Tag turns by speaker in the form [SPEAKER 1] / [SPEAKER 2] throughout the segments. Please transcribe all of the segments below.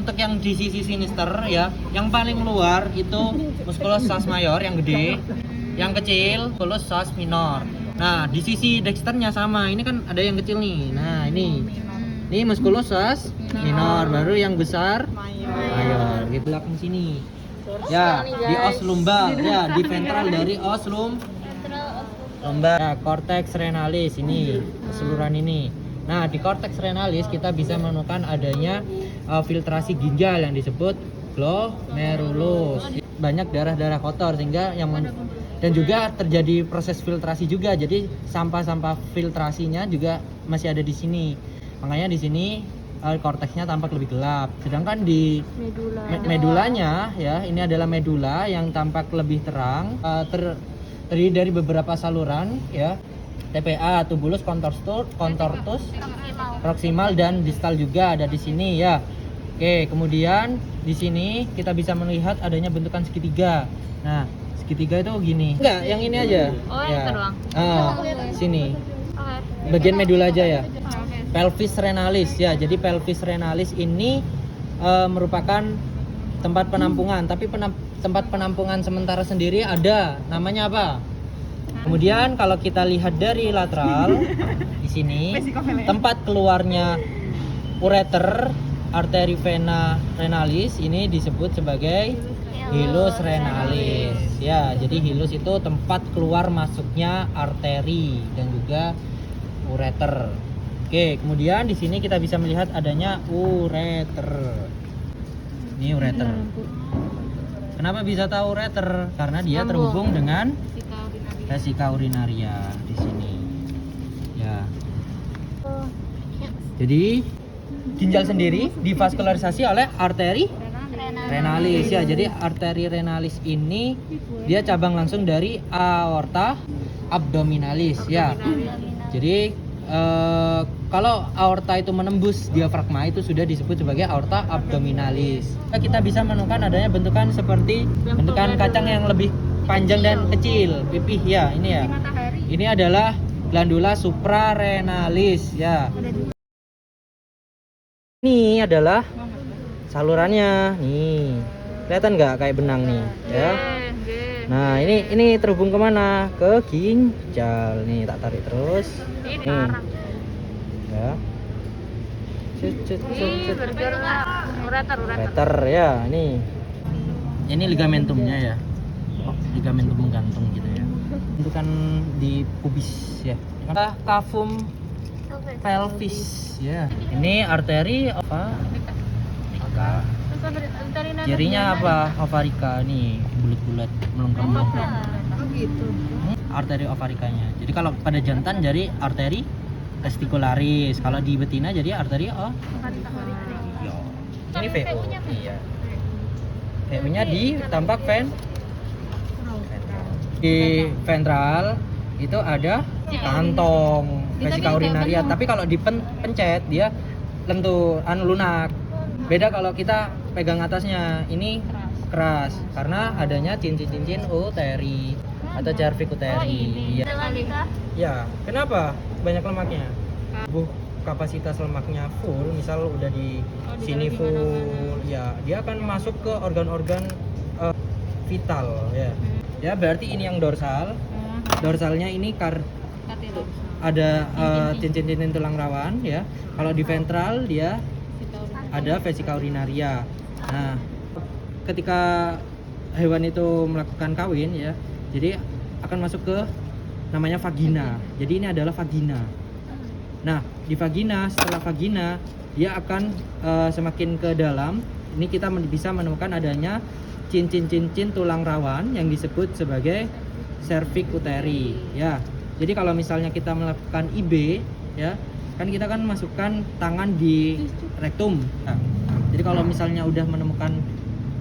[SPEAKER 1] untuk yang di sisi sinister ya, yang paling luar itu musculus vas major yang gede, yang kecil musculus vas minor. Nah, di sisi dexternya sama, ini kan ada yang kecil nih. Nah, ini musculus vas minor, baru yang besar major. Di belakang sini. Ya, di os lumbar, ya, di ventral dari os lumbar. Ya, cortex renalis ini, keseluruhan ini. Nah, di cortex renalis kita bisa menemukan adanya filtrasi ginjal yang disebut glomerulus. Banyak darah-darah kotor sehingga dan juga terjadi proses filtrasi juga. Jadi sampah-sampah filtrasinya juga masih ada di sini. Makanya di sini korteksnya tampak lebih gelap. Sedangkan di medulanya ya, ini adalah medula yang tampak lebih terang, terdiri dari beberapa saluran ya. TPA, tubulus, contortus, proximal dan distal juga ada di sini ya. Oke, kemudian di sini kita bisa melihat adanya bentukan segitiga. Nah, segitiga itu gini. Enggak, yang ini aja.
[SPEAKER 2] Oh,
[SPEAKER 1] ya.
[SPEAKER 2] yang itu doang.
[SPEAKER 1] Sini.
[SPEAKER 2] Oke.
[SPEAKER 1] Bagian medula aja ya.
[SPEAKER 2] Oke.
[SPEAKER 1] Pelvis renalis ya. Jadi pelvis renalis ini merupakan tempat penampungan, tapi tempat penampungan sementara sendiri ada. Namanya apa? Kemudian kalau kita lihat dari lateral di sini tempat keluarnya ureter, arteri vena renalis ini disebut sebagai hilus renalis. Ya, jadi hilus itu tempat keluar masuknya arteri dan juga ureter. Oke, kemudian di sini kita bisa melihat adanya ureter. Ini ureter. Kenapa bisa tahu ureter? Karena dia terhubung dengan vesika urinaria di sini. Ya. Jadi ginjal sendiri divaskularisasi oleh arteri renalis ya. Jadi arteri renalis ini dia cabang langsung dari aorta abdominalis ya. Jadi kalau aorta itu menembus diafragma itu sudah disebut sebagai aorta abdominalis. Kita bisa menemukan adanya bentukan seperti bentukan kacang yang lebih panjang dan kecil, pipih ya, ini ya. Ini adalah glandula suprarenalis ya. Ini adalah salurannya, nih. Kelihatan nggak kayak benang nih, ya. Nah, ini terhubung kemana? Ke ginjal. Nih, tak tarik terus. Nih. Ya. Ureter ya, nih. Ini ligamentumnya ya. Ligamentum menggantung gitu ya. Bentukan di pubis ya. Cavum pelvis ya. Ini arteri apa? Cirinya apa? Ovarika nih, bulat-bulat melengkung-melengkung.
[SPEAKER 2] Gitu.
[SPEAKER 1] Arteri ovarikanya. Jadi kalau pada jantan jadi arteri testicularis, kalau di betina jadi arteri ini VO. Iya. VO-nya di tampak di ventral itu ada kantong vesika urinaria, tapi kalau dipencet dia lunak. Beda kalau kita pegang atasnya, ini keras karena adanya cincin-cincin uteri atau cervix uteri. Iya. Ya, kenapa? Banyak lemaknya. Tubuh kapasitas lemaknya full, misal udah di sini full, ya dia akan masuk ke organ-organ vital ya. Ya, berarti ini yang dorsal. Dorsalnya ini ada cincin-cincin tulang rawan ya. Kalau di ventral dia ada vesika urinaria. Nah, ketika hewan itu melakukan kawin ya, jadi akan masuk ke namanya vagina. Jadi ini adalah vagina. Nah, di vagina, setelah vagina dia akan semakin ke dalam. Ini kita bisa menemukan adanya cincin-cincin tulang rawan yang disebut sebagai cervix uteri ya. Jadi kalau misalnya kita melakukan IB ya, kan kita kan masukkan tangan di rektum. Nah, jadi kalau misalnya udah menemukan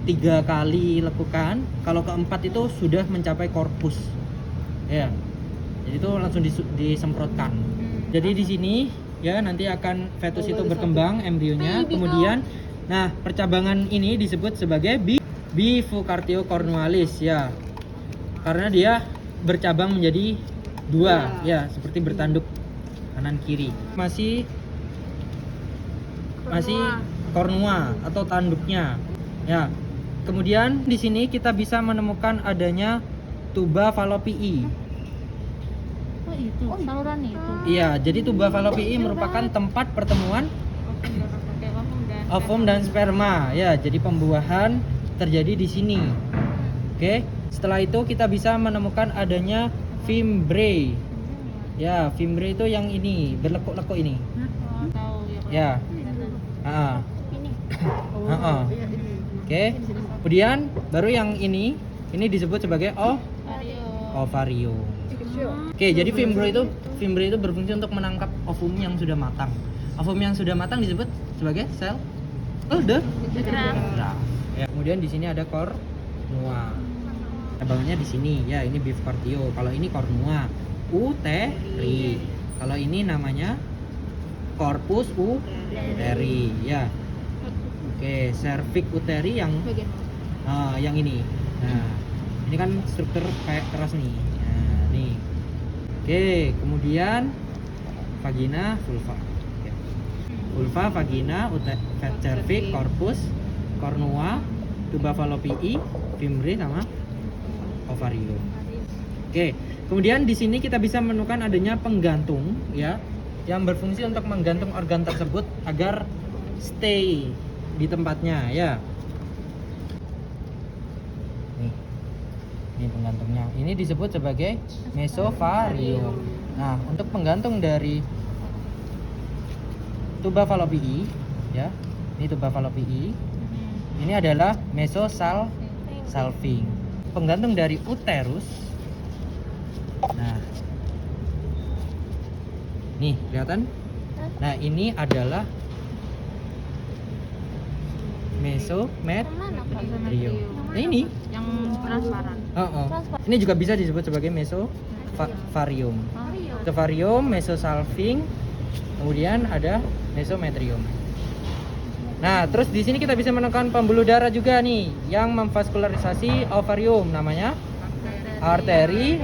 [SPEAKER 1] 3 kali lekukan, kalau keempat itu sudah mencapai korpus ya. Jadi itu langsung disemprotkan. Jadi di sini ya nanti akan fetus itu berkembang embrionya, kemudian nah percabangan ini disebut sebagai bifocardio cornualis ya, karena dia bercabang menjadi 2 ya, seperti bertanduk kanan kiri. Masih cornua atau tanduknya. Ya. Kemudian di sini kita bisa menemukan adanya tuba falopii.
[SPEAKER 2] Oh itu, saluran itu.
[SPEAKER 1] Iya, jadi tuba falopii merupakan tempat pertemuan ovum dan sperma. Ya, jadi pembuahan terjadi di sini. Oke. Setelah itu kita bisa menemukan adanya fimbre. Ya, fimbre itu yang ini, berlekuk-lekuk ini. Ya. Ah. Ah. Oke. Kemudian baru yang ini disebut sebagai ovarium. Oke, jadi fimbre itu berfungsi untuk menangkap ovum yang sudah matang. Ovum yang sudah matang disebut sebagai sel graf. Ya, kemudian di sini ada cornua. Cabangnya di sini ya, ini bifcardio. Kalau ini cornua, uteri. Kalau ini namanya corpus uteri ya. Oke, cervix uteri yang ini. Nah, ini kan struktur kayak keras nih. Nah, nih. Oke, kemudian vagina, vulva. Oke. Vulva, vagina, cervix, corpus, cornua, tuba falopii, fimbre sama ovarium. Oke, kemudian di sini kita bisa menemukan adanya penggantung ya, yang berfungsi untuk menggantung organ tersebut agar stay di tempatnya ya. Ini penggantungnya. Ini disebut sebagai mesovarium. Nah, untuk penggantung dari tuba falopii ya. Ini tuba falopii. Ini adalah mesosalving. Penggantung dari uterus. Nah. Nih, kelihatan? Nah, ini adalah mesometrium. Nah, ini
[SPEAKER 2] yang transparan.
[SPEAKER 1] Ini juga bisa disebut sebagai mesovarium. Mesovarium, mesosalving, kemudian ada mesometrium. Nah, terus di sini kita bisa menemukan pembuluh darah juga nih yang memvaskularisasi ovarium, namanya arteri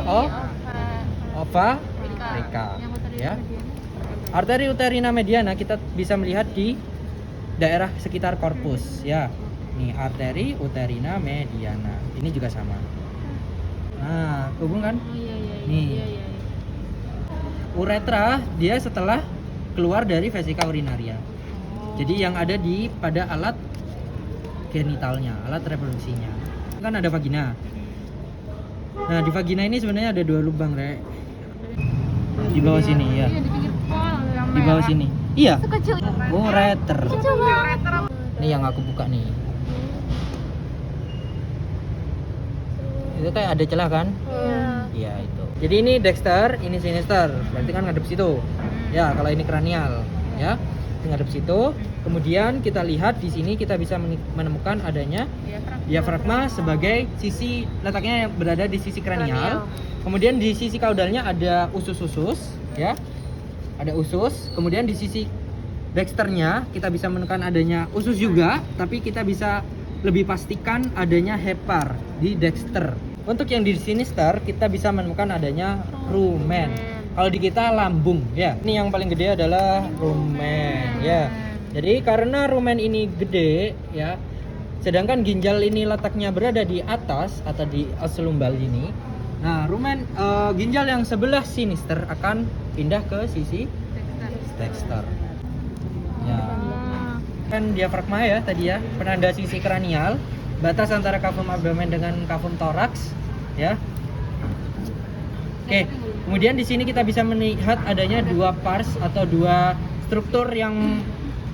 [SPEAKER 1] ovarica. Ya. Arteri uterina mediana kita bisa melihat di daerah sekitar korpus ya. Nih, arteri uterina mediana. Ini juga sama. Nah, hubung kan? Nih. Uretra dia setelah keluar dari vesika urinaria. Jadi yang ada pada alat genitalnya, alat reproduksinya. Kan ada vagina. Nah, di vagina ini sebenarnya ada 2 lubang, Rek. Di bawah sini ya. Di bawah sini. Iya. Ureter. Ini yang aku buka nih. Itu kayak ada celah kan? Iya, itu. Jadi ini dexter, ini sinister. Berarti kan ngadep situ. Ya, kalau ini kranial, ya. Ngadep situ. Kemudian kita lihat di sini kita bisa menemukan adanya diafragma sebagai sisi letaknya yang berada di sisi kranial. Kemudian di sisi kaudalnya ada usus-usus, ya. Ada usus. Kemudian di sisi dexternya kita bisa menemukan adanya usus juga, tapi kita bisa lebih pastikan adanya hepar di dexter. Untuk yang di sinister kita bisa menemukan adanya rumen. Kalau di kita lambung ya. Ini yang paling gede adalah rumen ya. Jadi karena rumen ini gede ya, sedangkan ginjal ini letaknya berada di atas atau di slumbal ini. Nah, rumen ginjal yang sebelah sinister akan pindah ke sisi dexter. Ya. Kan diafragma ya tadi ya, penanda sisi kranial, batas antara kavum abdomen dengan kavum toraks ya. Oke, kemudian di sini kita bisa melihat adanya 2 pars atau 2 struktur yang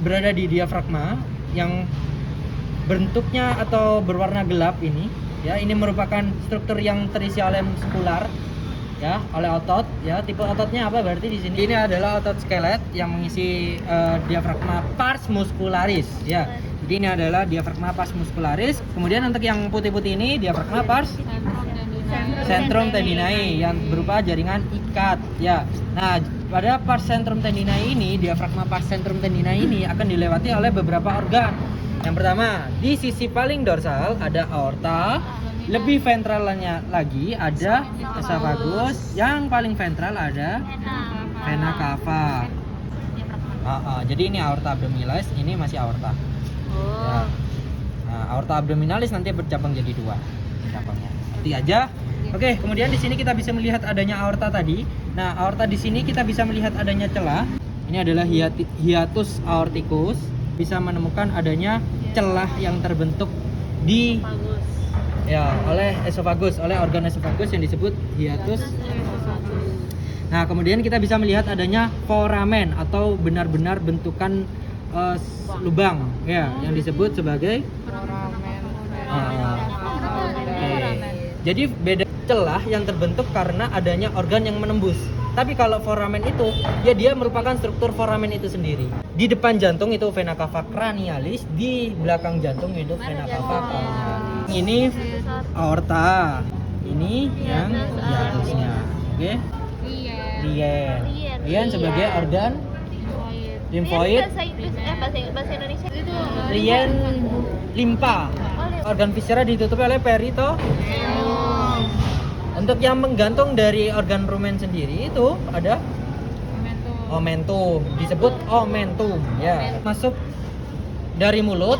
[SPEAKER 1] berada di diafragma yang bentuknya atau berwarna gelap ini ya. Ini merupakan struktur yang terisi oleh muskular ya, oleh otot ya. Tipe ototnya apa berarti di sini? Ini adalah otot skelet yang mengisi diafragma pars muscularis ya. Jadi ini adalah diafragma pars muscularis. Kemudian untuk yang putih-putih ini diafragma pars centrum tendinae yang berupa jaringan ikat ya. Nah, pada pars centrum tendinae ini, diafragma pars centrum tendinae ini akan dilewati oleh beberapa organ. Yang pertama, di sisi paling dorsal ada aorta, lebih ventralnya lagi ada esophagus, yang paling ventral ada vena cava. Jadi ini aorta abdominis, ini masih aorta. Ya. Nah, aorta abdominalis nanti bercabang jadi 2 cabangnya. Nanti aja. Oke, kemudian di sini kita bisa melihat adanya aorta tadi. Nah, aorta di sini kita bisa melihat adanya celah. Ini adalah hiatus aorticus. Bisa menemukan adanya celah yang terbentuk di
[SPEAKER 2] Bagus.
[SPEAKER 1] oleh esofagus, oleh organ esofagus yang disebut hiatus. Nah, kemudian kita bisa melihat adanya foramen atau benar-benar bentukan lubang yang disebut sebagai Jadi beda celah yang terbentuk karena adanya organ yang menembus. Tapi kalau foramen itu, dia merupakan struktur foramen itu sendiri. Di depan jantung itu vena cava cranialis, di belakang jantung itu vena cava cranialis. Ini aorta, ini yang hiatusnya. Oke? Lien sebagai organ limfoid.
[SPEAKER 3] Bahasa Indonesia itu
[SPEAKER 1] Lien limpa. Organ viscera ditutupi oleh peritoneum. Untuk yang menggantung dari organ rumen sendiri itu ada omentum, disebut omentum ya. Masuk dari mulut,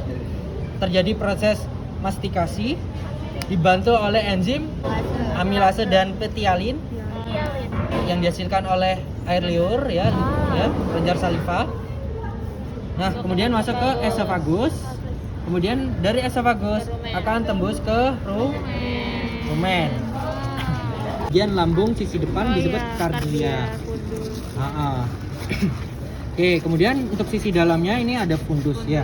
[SPEAKER 1] terjadi proses mastikasi dibantu oleh enzim amilase dan petialin yang dihasilkan oleh air liur ya, kelenjar saliva. Nah, kemudian masuk ke esofagus. Kemudian dari esofagus akan tembus ke rumen. Bagian lambung sisi depan disebut kardia. Oke, kemudian untuk sisi dalamnya ini ada fundus ya.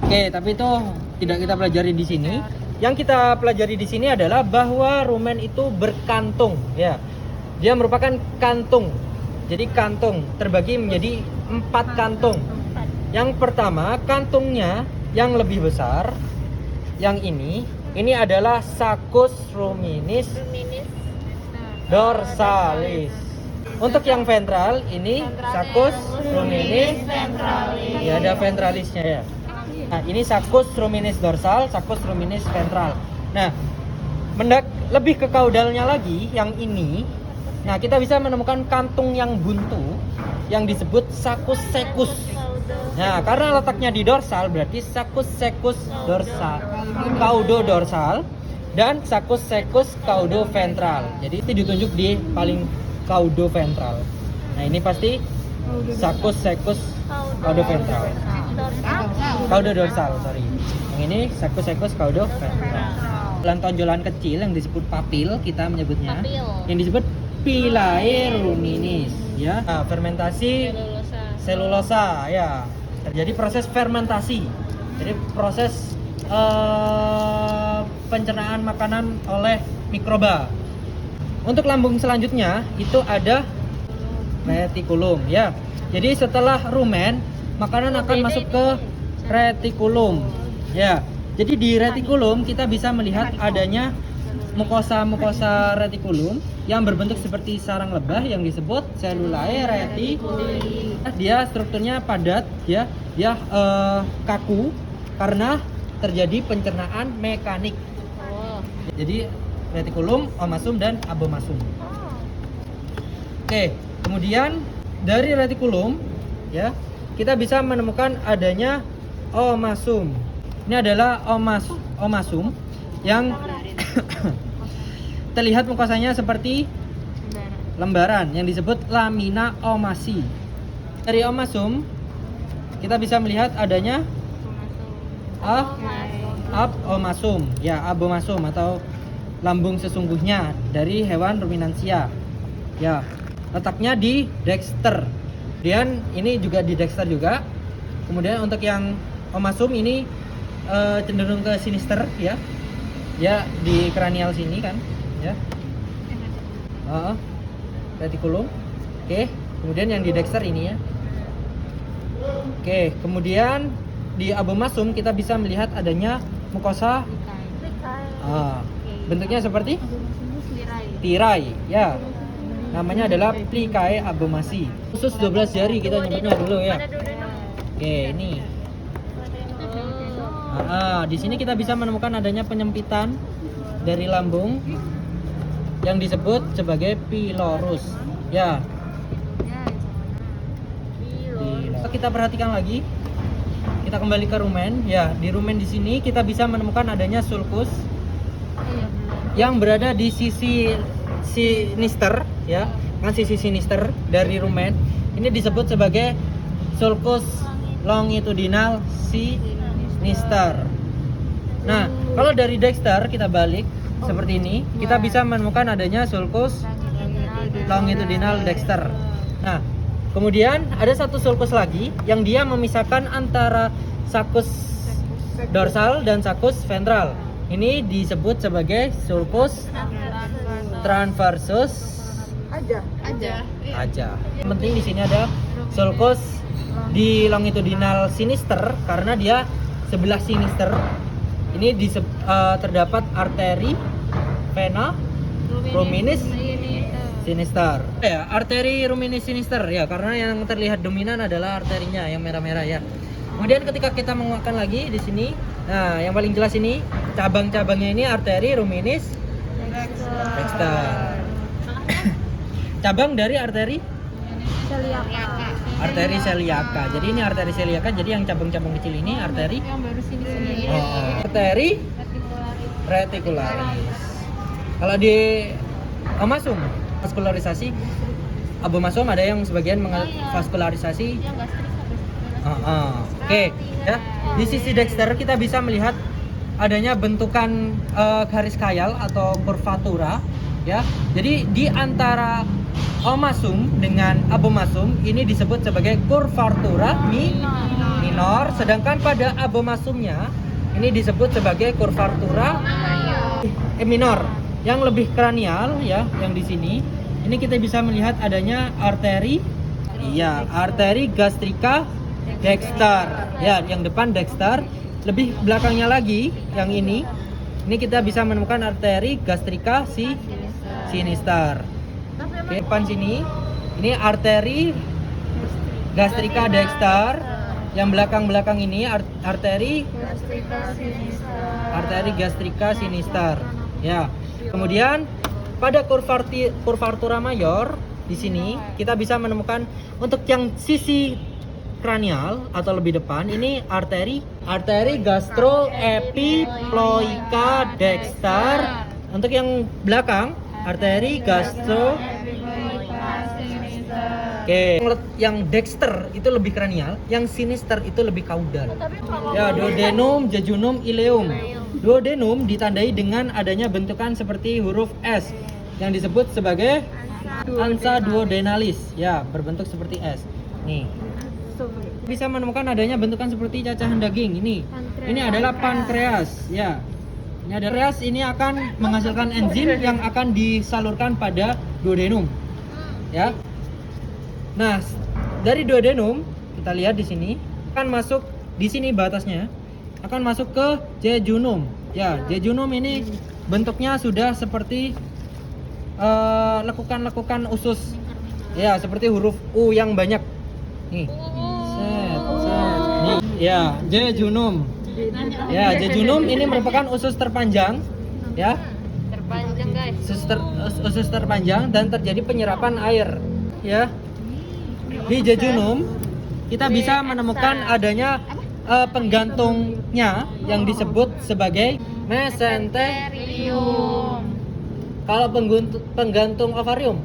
[SPEAKER 1] Oke, tapi itu tidak kita pelajari di sini. Yang kita pelajari di sini adalah bahwa rumen itu berkantung ya. Dia merupakan kantung. Jadi kantung terbagi menjadi 4 kantung. Yang pertama, kantungnya yang lebih besar. Yang ini adalah saccus ruminis dorsalis. Untuk yang ventral ini saccus ruminis ventralis. Ya, ada ventralisnya ya. Nah, ini saccus ruminis dorsal, saccus ruminis ventral. Nah, lebih ke kaudalnya lagi yang ini. Nah, kita bisa menemukan kantung yang buntu yang disebut saccus secus. Nah, karena letaknya di dorsal berarti saccus secus dorsal, caudo dorsal dan saccus secus caudo ventral. Jadi itu ditunjuk di paling caudo ventral. Nah, ini pasti saccus secus caudo ventral. Caudo dorsal, sorry. Yang ini saccus secus caudo ventral. Tonjolan kecil yang disebut papil kita menyebutnya. Yang disebut pilae ruminis ya. Nah, fermentasi selulosa ya. Terjadi proses fermentasi. Jadi proses pencernaan makanan oleh mikroba. Untuk lambung selanjutnya itu ada retikulum ya. Jadi setelah rumen, makanan akan masuk ke retikulum ya. Jadi di retikulum kita bisa melihat adanya mukosa retikulum yang berbentuk seperti sarang lebah yang disebut selulae reticuli. Dia strukturnya padat ya, dia kaku karena terjadi pencernaan mekanik. Jadi retikulum, omasum dan abomasum. Oke, kemudian dari retikulum ya, kita bisa menemukan adanya omasum. Ini adalah omasum yang terlihat mukosanya seperti lembaran yang disebut lamina omasi. Dari omasum kita bisa melihat adanya abomasum ya, abomasum atau lambung sesungguhnya dari hewan ruminansia ya. Letaknya di dexter. Dan ini juga di dexter juga. Kemudian untuk yang omasum ini cenderung ke sinister ya. Ya, di kranial sini kan ya. Retikulum. Oke, kemudian yang di dexter ini ya. Oke, kemudian di abomasum kita bisa melihat adanya mukosa bentuknya seperti tirai ya. Namanya adalah plicae abomasi. Khusus 12 jari kita nyebutnya dulu ya. Oke, ini. Di sini kita bisa menemukan adanya penyempitan dari lambung yang disebut sebagai pylorus ya. Kita perhatikan lagi. Kita kita kembali ke rumen. Ya, di rumen di sini kita bisa menemukan adanya sulcus yang berada di sisi sinister, ya, kan sisi sinister dari rumen. Ini disebut sebagai sulcus longitudinal sinister. Nah, kalau dari Dexter kita balik seperti ini, kita bisa menemukan adanya sulcus longitudinal Dexter. Nah, kemudian ada satu sulcus lagi yang dia memisahkan antara sulcus dorsal dan sulcus ventral. Ini disebut sebagai sulcus transversus aja. Yang penting di sini ada sulcus di longitudinal sinister karena dia sebelah sinister. Ini terdapat arteri vena ruminis sinister. Ya, arteri ruminis sinister ya, karena yang terlihat dominan adalah arterinya yang merah-merah ya. Kemudian ketika kita menguatkan lagi di sini, nah yang paling jelas ini cabang-cabangnya ini arteri ruminis dexter. Cabang dari arteri celiaca. Jadi ini arteri celiaca. Jadi yang cabang-cabang kecil ini arteri
[SPEAKER 2] yang baru sini.
[SPEAKER 1] arteri reticularis. Kalau di amasum vaskularisasi, abomasum ada yang sebagian vaskularisasi. Oke, ya. Di sisi Dexter kita bisa melihat adanya bentukan garis khayal atau curvatura, ya. Jadi di antara omasum dengan abomasum ini disebut sebagai curvatura minor, sedangkan pada abomasumnya ini disebut sebagai curvatura minor. Yang lebih kranial ya, yang di sini ini kita bisa melihat adanya arteri gastrica dexter. Ya, yang depan dexter, lebih belakangnya lagi yang ini kita bisa menemukan arteri gastrica sinister. Oke, depan sini ini arteri gastrica dexter. Yang belakang-belakang ini arteri gastrica sinister. Ya. Kemudian pada curvatura mayor di sini kita bisa menemukan untuk yang sisi kranial atau lebih depan ini arteri gastroepiploica dexter. Untuk yang belakang arteri gastro. Oke, yang dexter itu lebih kranial, yang sinister itu lebih kaudal. Ya, duodenum, jejunum, ileum. Duodenum ditandai dengan adanya bentukan seperti huruf S yang disebut sebagai ansa duodenalis. Ya, berbentuk seperti S. Nih. Bisa menemukan adanya bentukan seperti cacahan daging. Ini adalah pankreas. Ya. Ini ada pankreas, ini akan menghasilkan enzim yang akan disalurkan pada duodenum. Ya. Nah, dari duodenum kita lihat di sini akan masuk di sini batasnya akan masuk ke jejunum. Ya, jejunum ini bentuknya sudah seperti lekukan-lekukan usus. Ya, seperti huruf U yang banyak. Nih. Nih. Ya, jejunum. Ya, jejunum ini merupakan usus terpanjang. Ya.
[SPEAKER 3] Terpanjang, guys.
[SPEAKER 1] Usus terpanjang dan terjadi penyerapan air. Ya. Di jejunum kita bisa menemukan adanya penggantungnya yang disebut sebagai mesenterium. Kalau penggantung ovarium,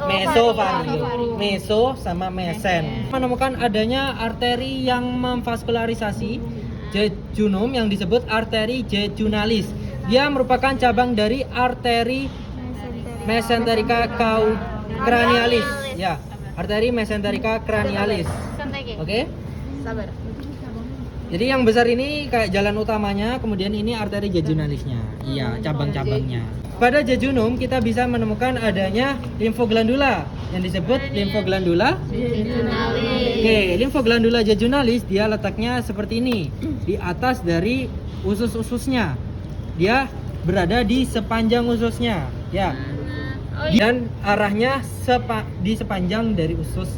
[SPEAKER 1] mesovarium. Meso sama mesen. Menemukan adanya arteri yang memvaskularisasi jejunum yang disebut arteri jejunalis. Dia merupakan cabang dari arteri mesenterica cranialis. Ya. Arteri mesenterica cranialis. Oke?
[SPEAKER 3] Sabar.
[SPEAKER 1] Jadi yang besar ini kayak jalan utamanya, kemudian ini arteri jejunalisnya. Iya, cabang-cabangnya. Pada jejunum kita bisa menemukan adanya limfoglandula yang disebut limfoglandula jejunalis. Oke, limfoglandula jejunalis dia letaknya seperti ini, di atas dari usus-ususnya. Dia berada di sepanjang ususnya, ya. Dan arahnya di sepanjang dari usus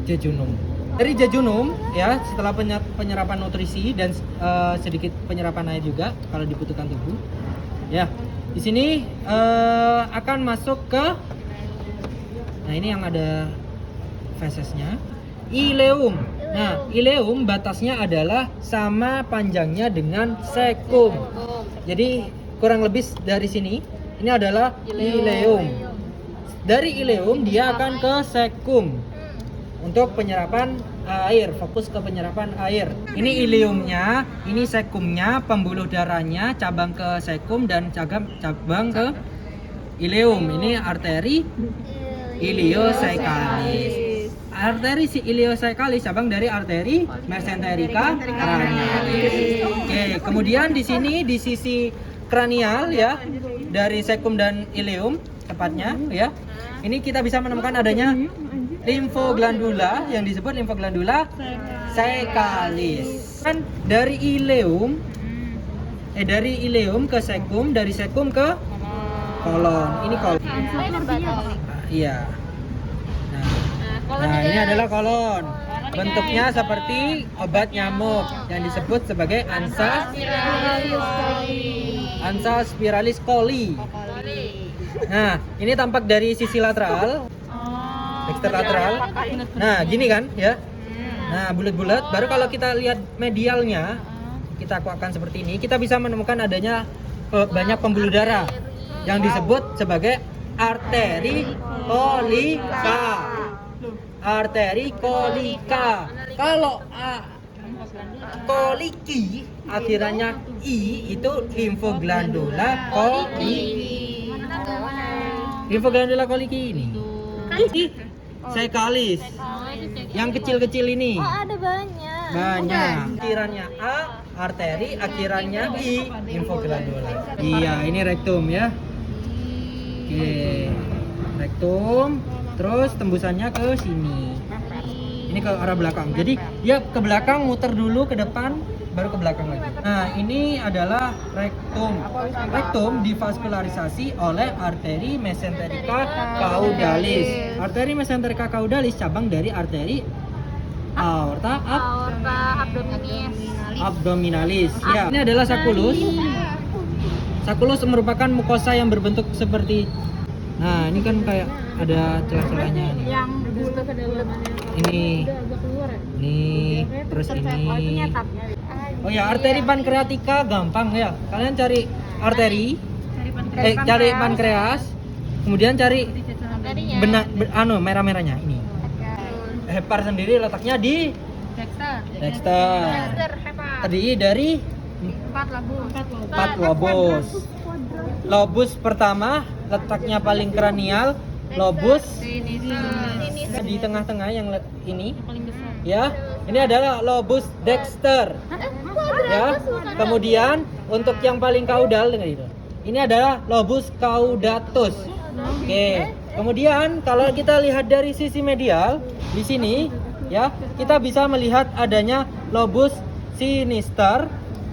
[SPEAKER 1] jejunum. Dari jejunum ya, setelah penyerapan nutrisi dan sedikit penyerapan air juga kalau dibutuhkan tubuh. Ya, di sini akan masuk ke, nah ini yang ada fesesnya, ileum. Nah, ileum batasnya adalah sama panjangnya dengan sekum. Jadi kurang lebih dari sini, ini adalah ileum. Dari ileum dia akan ke sekum untuk penyerapan air, fokus ke penyerapan air. Ini ileumnya, ini sekumnya, pembuluh darahnya, cabang ke sekum dan cabang ke ileum. Ini arteri iliosekalis. Arteri iliosekalis cabang dari arteri mesenterica cranialis. Oke, kemudian di sini di sisi kranial ya, dari sekum dan ileum tepatnya ya. Ini kita bisa menemukan adanya limfoglandula yang disebut limfoglandula sekalis. Kan dari ileum ke sekum, dari sekum ke kolon. Ini kolon. Iya. Nah, ini adalah kolon. Bentuknya seperti obat nyamuk yang disebut sebagai Ansa spiralis coli. Nah, ini tampak dari sisi lateral, dexter lateral. Nah, gini kan, ya. Nah, bulat-bulat. Baru kalau kita lihat medialnya, kita kuatkan seperti ini, kita bisa menemukan adanya banyak pembuluh darah yang disebut sebagai arteri kolika. Arteri kolika. Kalau koliki akhirannya i itu limfoglandula koliki. Limfoglandula koliki ini. Sekalis. Yang kecil-kecil ini.
[SPEAKER 3] Oh, ada banyak.
[SPEAKER 1] Banyak. Akhirannya a arteri, akhirannya i limfoglandula. Iya, ini rektum ya. Oke. Rektum. Terus tembusannya ke sini. Ini ke arah belakang. Jadi dia ke belakang, muter dulu ke depan, baru ke belakang lagi. Nah, ini adalah rektum. Rektum divaskularisasi oleh arteri mesenterica caudalis. Arteri mesenterica caudalis cabang dari arteri aorta abdominalis. Ya, ini adalah sakulus. Sakulus merupakan mukosa yang berbentuk seperti, nah, ini kan kayak ada celah-celahnya nih.
[SPEAKER 2] Yang bulat kedalamannya.
[SPEAKER 1] Ini, terus ini. Oh ya, arteri pankreatika gampang ya. Kalian cari arteri, cari pankreas, kemudian cari merah-merahnya ini. Hepar sendiri letaknya di dexter. Terdiri dari 4 lobus. Lobus pertama letaknya paling kranial, lobus di tengah-tengah yang ini ya. Ini adalah lobus dexter ya. Kemudian untuk yang paling kaudal dengan itu, ini adalah lobus caudatus. Oke. Kemudian kalau kita lihat dari sisi medial di sini ya, kita bisa melihat adanya lobus sinister.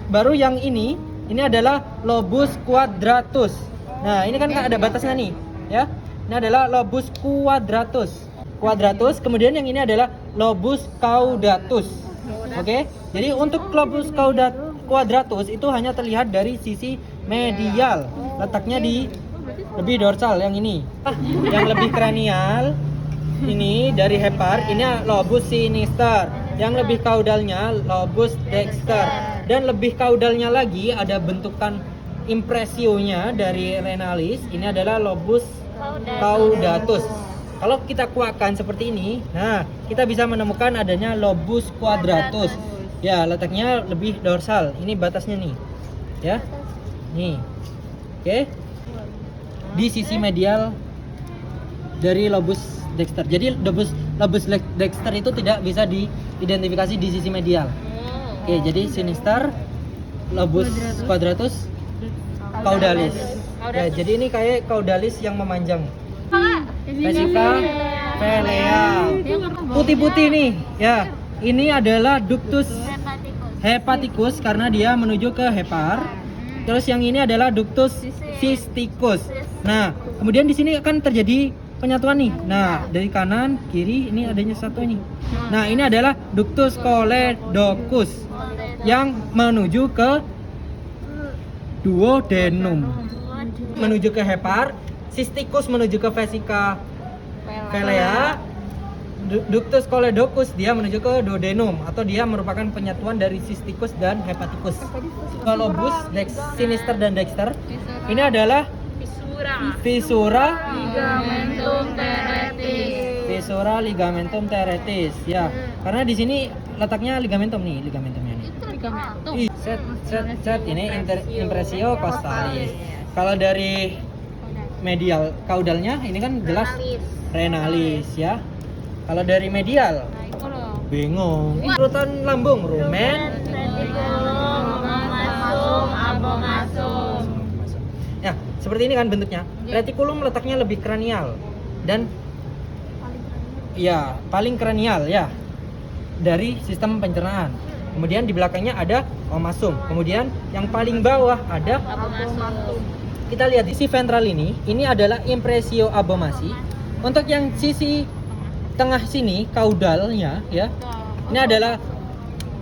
[SPEAKER 1] Baru yang ini adalah lobus quadratus. Nah, ini kan ada batasnya nih ya. Ini adalah lobus quadratus. Kemudian yang ini adalah lobus caudatus. Oke. Jadi untuk lobus quadratus itu hanya terlihat dari sisi medial. Letaknya di lebih dorsal yang ini. Yang lebih kranial ini dari hepar, ini lobus sinister. Yang lebih kaudalnya lobus dexter. Dan lebih kaudalnya lagi ada bentukan impresionya dari renalis. Ini adalah lobus caudatus. Kalau kita kuatkan seperti ini, nah kita bisa menemukan adanya lobus quadratus. Ya, letaknya lebih dorsal. Ini batasnya nih, ya, nih, oke. Di sisi medial dari lobus dexter. Jadi lobus dexter itu tidak bisa diidentifikasi di sisi medial. Oke, jadi sinister, lobus quadratus, caudalis. Ya, jadi ini kayak caudalis yang memanjang. Vesica velea. Putih-putih nih, ya. Ini adalah ductus hepaticus karena dia menuju ke hepar. Terus yang ini adalah ductus cysticus. Nah, kemudian di sini akan terjadi penyatuan nih. Nah, dari kanan kiri ini adanya satu ini. Nah, ini adalah ductus choledocus yang menuju ke duodenum, menuju ke hepar. Cysticus menuju ke vesica velea. ductus coledocus dia menuju ke duodenum atau dia merupakan penyatuan dari cysticus dan hepaticus. Lobus, sinister dan dexter ini adalah
[SPEAKER 3] Visura.
[SPEAKER 1] visura
[SPEAKER 3] Ligamentum teretis.
[SPEAKER 1] visura ligamentum teretis ya. Karena di sini letaknya ligamentum nih, ligamentumnya nih.
[SPEAKER 2] Ligamentum.
[SPEAKER 1] Set ini impressio costalis. Kalau dari medial caudalnya ini kan jelas renalis ya. Kalau dari medial
[SPEAKER 2] Nah, itu loh.
[SPEAKER 1] bingung. Urutan lambung rumen.
[SPEAKER 3] Retikulum, abomasum, abomasum.
[SPEAKER 1] Ya, seperti ini kan bentuknya. Retikulum letaknya lebih kranial dan ya, paling kranial ya dari sistem pencernaan. Kemudian di belakangnya ada omasum. Kemudian yang paling bawah ada
[SPEAKER 3] Abomasum.
[SPEAKER 1] kita lihat di sisi ventral ini adalah impressio abomasi. Untuk yang sisi tengah sini caudalnya ya. Ini adalah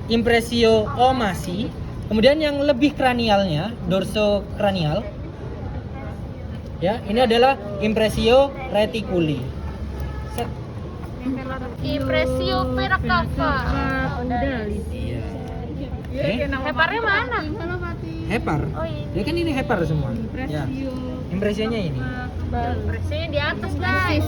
[SPEAKER 1] impressio omasi. Kemudian yang lebih kranialnya dorsokranial ya, ini adalah impressio reticuli. Set.
[SPEAKER 3] Impressio percava.
[SPEAKER 2] Caudalis.
[SPEAKER 1] Iya.
[SPEAKER 3] Heparnya mana?
[SPEAKER 1] Hepar.
[SPEAKER 3] Oh ini.
[SPEAKER 1] Ya kan ini hepar semua. Ya. Impresionya ini.
[SPEAKER 3] Impresinya di atas guys.